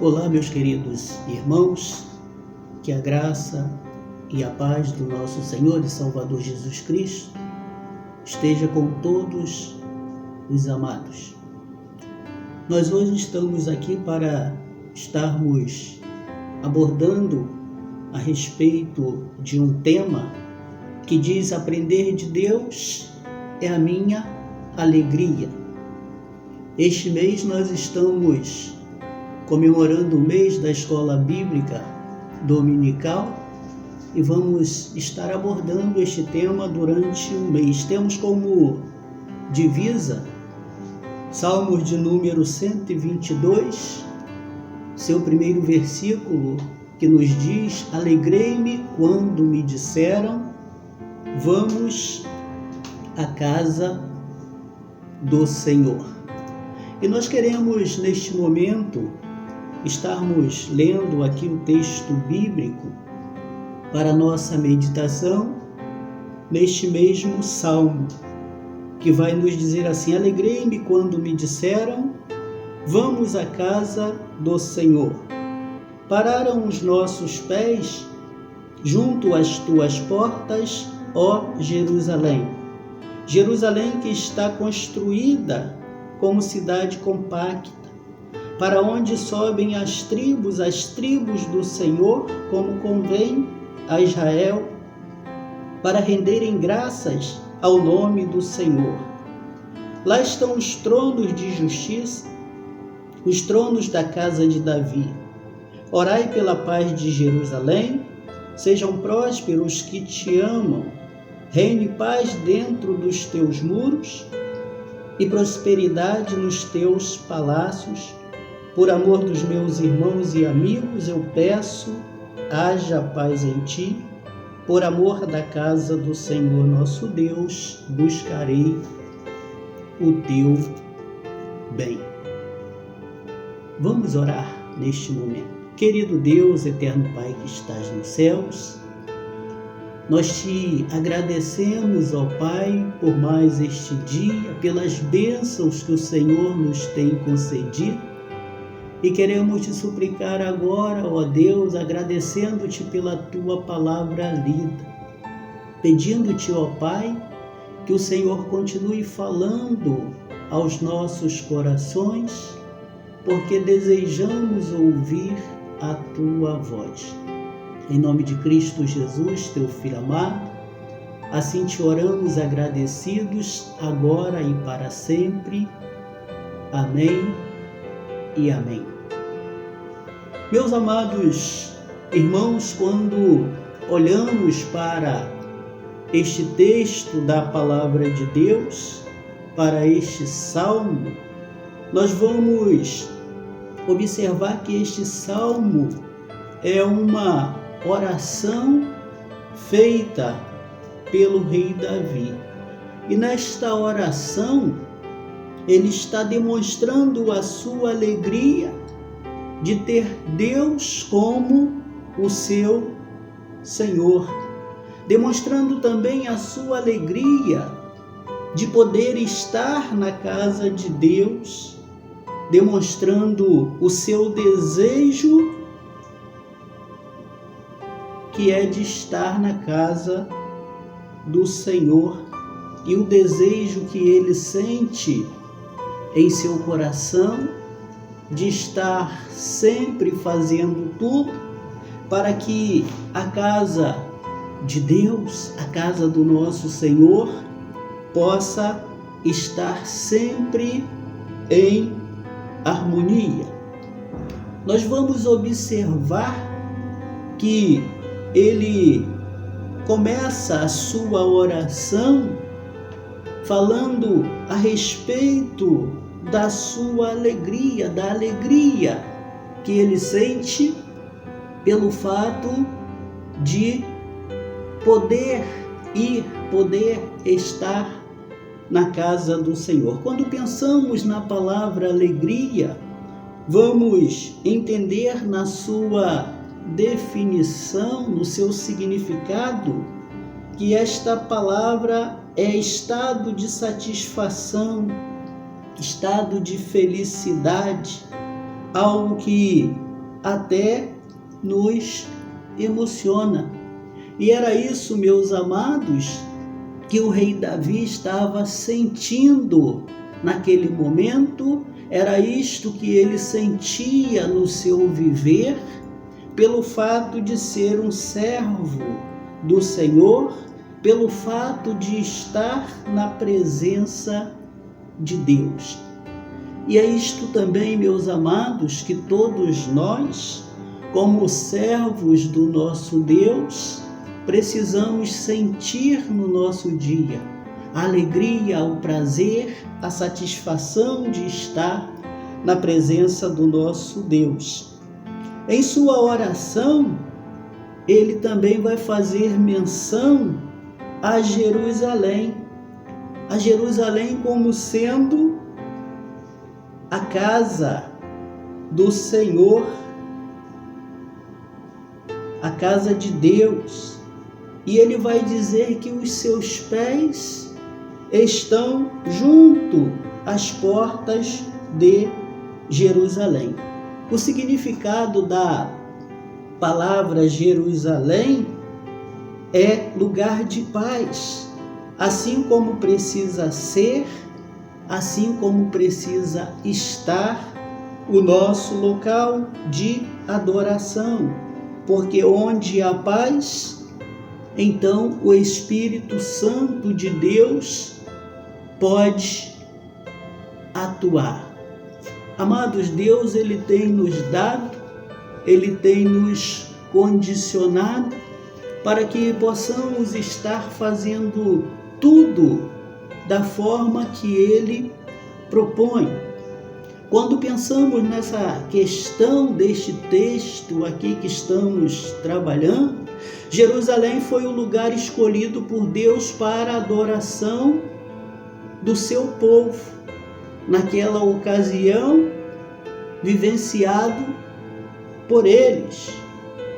Olá, meus queridos irmãos, que a graça e a paz do nosso Senhor e Salvador Jesus Cristo esteja com todos os amados. Nós hoje estamos aqui para estarmos abordando a respeito de um tema que diz: aprender de Deus é a minha alegria. Este mês nós estamos comemorando o mês da Escola Bíblica Dominical e vamos estar abordando este tema durante um mês. Temos como divisa Salmos de número 122, seu primeiro versículo, que nos diz: alegrei-me quando me disseram, vamos à casa do Senhor. E nós queremos neste momento estarmos lendo aqui o texto bíblico para nossa meditação neste mesmo salmo, que vai nos dizer assim: alegrei-me quando me disseram, vamos à casa do Senhor. Pararam os nossos pés junto às tuas portas, ó Jerusalém. Jerusalém que está construída como cidade compacta, para onde sobem as tribos do Senhor, como convém a Israel, para renderem graças ao nome do Senhor. Lá estão os tronos de justiça, os tronos da casa de Davi. Orai pela paz de Jerusalém, sejam prósperos que te amam, reine paz dentro dos teus muros e prosperidade nos teus palácios. Por amor dos meus irmãos e amigos, eu peço, haja paz em ti. Por amor da casa do Senhor nosso Deus, buscarei o teu bem. Vamos orar neste momento. Querido Deus, eterno Pai que estás nos céus, nós te agradecemos, ó Pai, por mais este dia, pelas bênçãos que o Senhor nos tem concedido. E queremos te suplicar agora, ó Deus, agradecendo-te pela tua palavra lida, pedindo-te, ó Pai, que o Senhor continue falando aos nossos corações, porque desejamos ouvir a tua voz. Em nome de Cristo Jesus, teu Filho amado, assim te oramos agradecidos, agora e para sempre. Amém e amém. Meus amados irmãos, quando olhamos para este texto da palavra de Deus, para este salmo, nós vamos observar que este salmo é uma oração feita pelo rei Davi. E nesta oração, ele está demonstrando a sua alegria de ter Deus como o seu Senhor, demonstrando também a sua alegria de poder estar na casa de Deus, demonstrando o seu desejo, que é de estar na casa do Senhor, e o desejo que ele sente em seu coração de estar sempre fazendo tudo para que a casa de Deus, a casa do nosso Senhor, possa estar sempre em harmonia. Nós vamos observar que ele começa a sua oração falando a respeito da sua alegria, da alegria que ele sente pelo fato de poder estar na casa do Senhor. Quando pensamos na palavra alegria, vamos entender na sua definição, no seu significado, que esta palavra é estado de satisfação, estado de felicidade, algo que até nos emociona. E era isso, meus amados, que o rei Davi estava sentindo naquele momento. Era isto que ele sentia no seu viver, pelo fato de ser um servo do Senhor, pelo fato de estar na presença de Deus. E é isto também, meus amados, que todos nós, como servos do nosso Deus, precisamos sentir no nosso dia: a alegria, o prazer, a satisfação de estar na presença do nosso Deus. Em sua oração, ele também vai fazer menção a Jerusalém como sendo a casa do Senhor, a casa de Deus. E ele vai dizer que os seus pés estão junto às portas de Jerusalém. O significado da palavra Jerusalém é lugar de paz, assim como precisa ser, assim como precisa estar o nosso local de adoração, porque onde há paz, então o Espírito Santo de Deus pode atuar. Amados, Deus ele tem nos dado, ele tem nos condicionado para que possamos estar fazendo tudo da forma que ele propõe. Quando pensamos nessa questão deste texto aqui que estamos trabalhando, Jerusalém foi o lugar escolhido por Deus para a adoração do seu povo. Naquela ocasião, vivenciado por eles.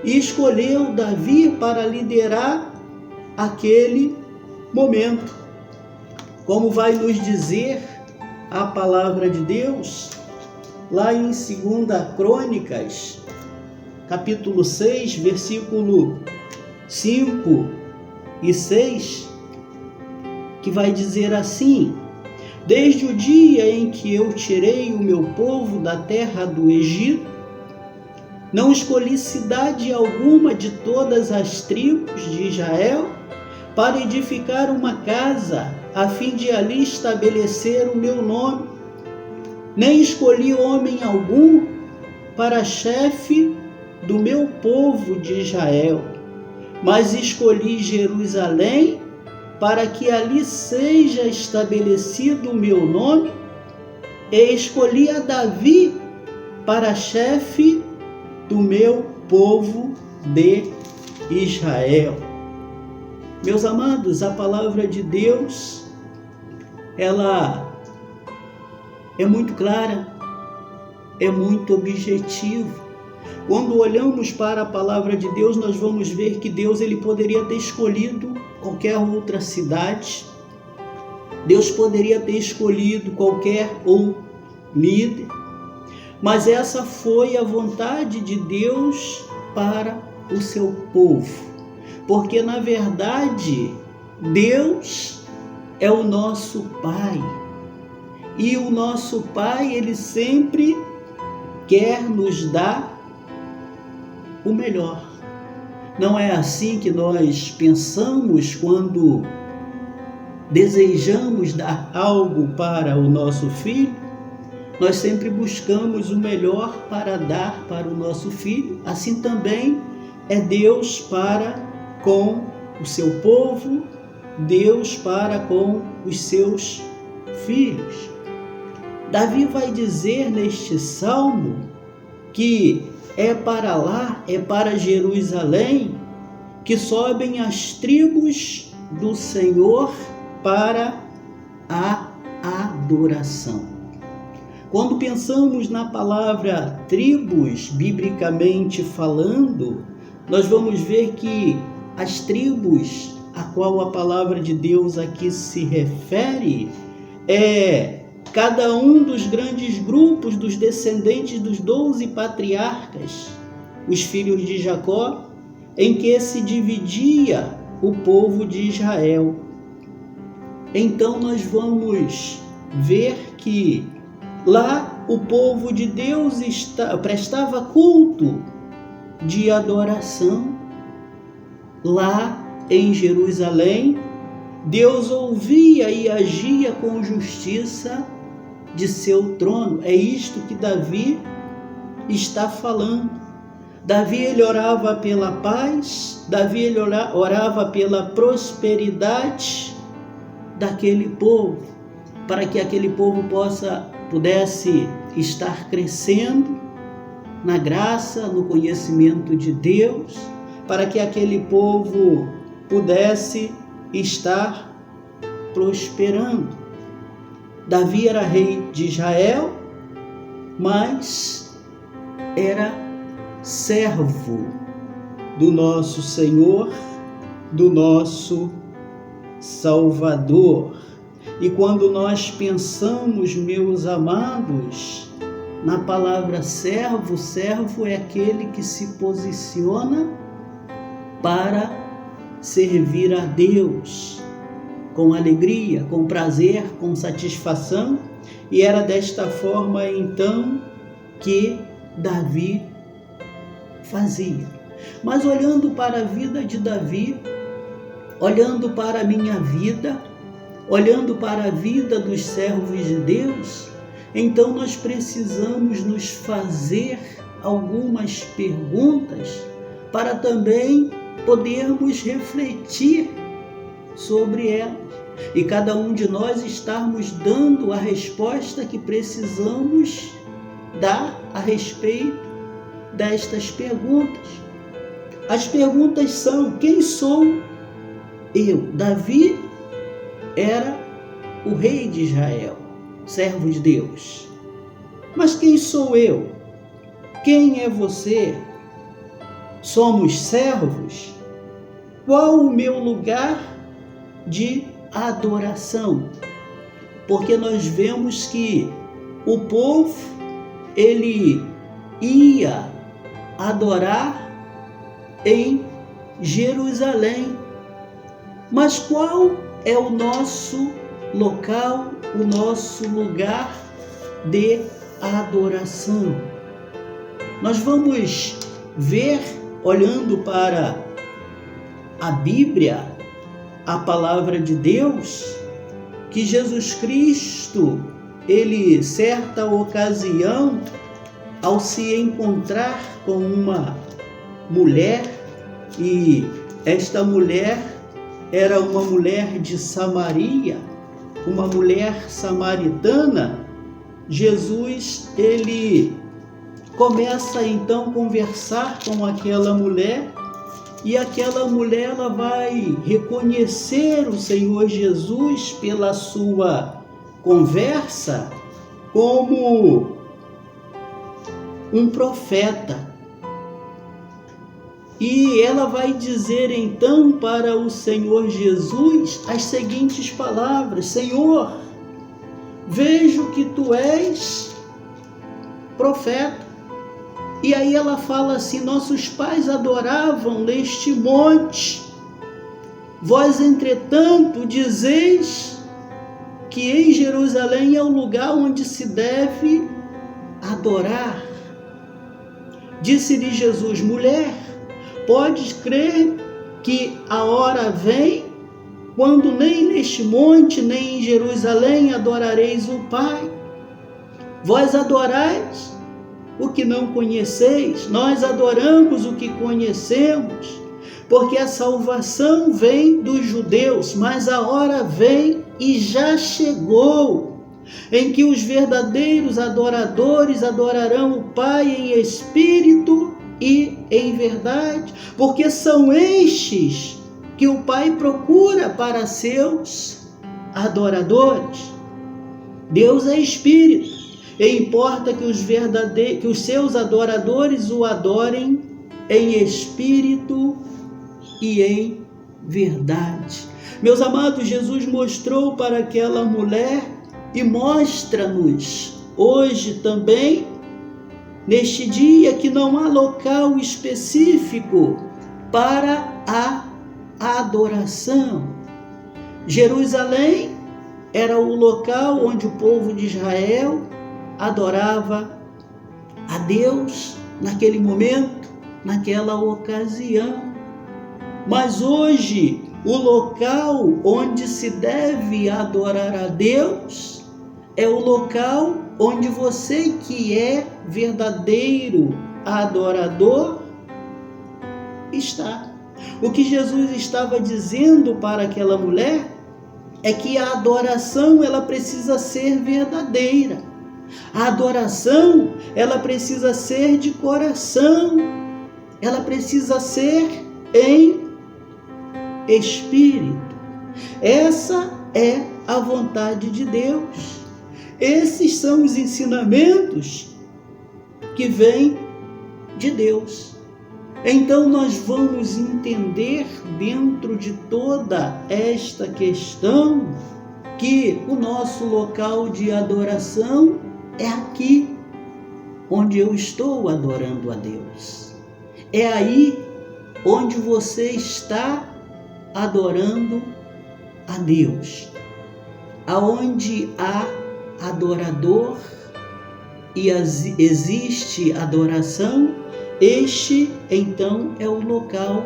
E escolheu Davi para liderar aquele momento. Como vai nos dizer a palavra de Deus, lá em 2 Crônicas, capítulo 6, versículo 5 e 6, que vai dizer assim: desde o dia em que eu tirei o meu povo da terra do Egito, não escolhi cidade alguma de todas as tribos de Israel para edificar uma casa, a fim de ali estabelecer o meu nome. Nem escolhi homem algum para chefe do meu povo de Israel, mas escolhi Jerusalém para que ali seja estabelecido o meu nome, e escolhi a Davi para chefe do meu povo de Israel. Meus amados, a palavra de Deus, ela é muito clara, é muito objetiva. Quando olhamos para a palavra de Deus, nós vamos ver que Deus ele poderia ter escolhido qualquer outra cidade, Deus poderia ter escolhido qualquer outro líder, mas essa foi a vontade de Deus para o seu povo, porque na verdade Deus é o nosso Pai, e o nosso Pai ele sempre quer nos dar o melhor. Não é assim que nós pensamos quando desejamos dar algo para o nosso filho? Nós sempre buscamos o melhor para dar para o nosso filho. Assim também é Deus para com o seu povo, Deus para com os seus filhos. Davi vai dizer neste salmo que é para lá, é para Jerusalém, que sobem as tribos do Senhor para a adoração. Quando pensamos na palavra tribos, biblicamente falando, nós vamos ver que as tribos a qual a palavra de Deus aqui se refere é cada um dos grandes grupos dos descendentes dos 12 patriarcas, os filhos de Jacó, em que se dividia o povo de Israel. Então nós vamos ver que lá o povo de Deus prestava culto de adoração. Lá em Jerusalém, Deus ouvia e agia com justiça de seu trono. É isto que Davi está falando. Davi, ele orava pela paz, Davi, ele orava pela prosperidade daquele povo, para que aquele povo pudesse estar crescendo na graça, no conhecimento de Deus, para que aquele povo pudesse estar prosperando. Davi era rei de Israel, mas era servo do nosso Senhor, do nosso Salvador. E quando nós pensamos, meus amados, na palavra servo, servo é aquele que se posiciona para servir a Deus com alegria, com prazer, com satisfação. E era desta forma então que Davi fazia. Mas olhando para a vida de Davi, olhando para a minha vida, olhando para a vida dos servos de Deus, então nós precisamos nos fazer algumas perguntas para também podermos refletir sobre elas. E cada um de nós estarmos dando a resposta que precisamos dar a respeito destas perguntas. As perguntas são: quem sou eu? Davi era o rei de Israel, servo de Deus. Mas quem sou eu? Quem é você? Somos servos? Qual o meu lugar de adoração? Porque nós vemos que o povo, ele ia adorar em Jerusalém. Mas qual é o nosso local, o nosso lugar de adoração? Nós vamos ver, olhando para a Bíblia, a palavra de Deus, que Jesus Cristo, ele, certa ocasião, ao se encontrar com uma mulher, e esta mulher era uma mulher de Samaria, uma mulher samaritana, Jesus, ele começa então a conversar com aquela mulher, e aquela mulher, ela vai reconhecer o Senhor Jesus pela sua conversa como um profeta. E ela vai dizer então para o Senhor Jesus as seguintes palavras: Senhor, vejo que tu és profeta. E aí ela fala assim: nossos pais adoravam neste monte, vós entretanto dizeis que em Jerusalém é o lugar onde se deve adorar. Disse-lhe Jesus: mulher, podes crer que a hora vem, quando nem neste monte, nem em Jerusalém adorareis o Pai? Vós adorais o que não conheceis, nós adoramos o que conhecemos, porque a salvação vem dos judeus, mas a hora vem e já chegou, em que os verdadeiros adoradores adorarão o Pai em espírito e em verdade, porque são estes que o Pai procura para seus adoradores. Deus é espírito, e importa que os seus adoradores o adorem em espírito e em verdade. Meus amados, Jesus mostrou para aquela mulher e mostra-nos hoje também, neste dia, que não há local específico para a adoração. Jerusalém era o local onde o povo de Israel adorava a Deus naquele momento, naquela ocasião. Mas hoje, o local onde se deve adorar a Deus é o local onde você que é verdadeiro adorador está. O que Jesus estava dizendo para aquela mulher é que a adoração ela precisa ser verdadeira. A adoração ela precisa ser de coração. Ela precisa ser em espírito. Essa é a vontade de Deus. Esses são os ensinamentos que vêm de Deus. Então nós vamos entender dentro de toda esta questão que o nosso local de adoração é aqui, onde eu estou adorando a Deus. É aí onde você está adorando a Deus. Aonde há adorador e existe adoração, este então é o local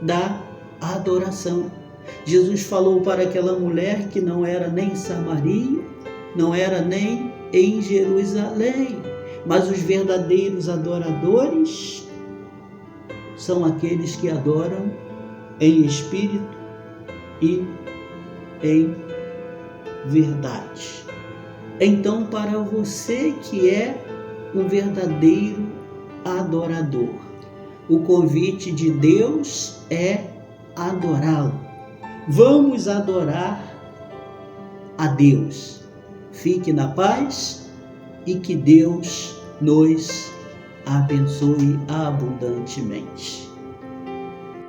da adoração. Jesus falou para aquela mulher que não era nem em Samaria, não era nem em Jerusalém, mas os verdadeiros adoradores são aqueles que adoram em espírito e em verdade. Então, para você que é um verdadeiro adorador, o convite de Deus é adorá-lo. Vamos adorar a Deus. Fique na paz e que Deus nos abençoe abundantemente.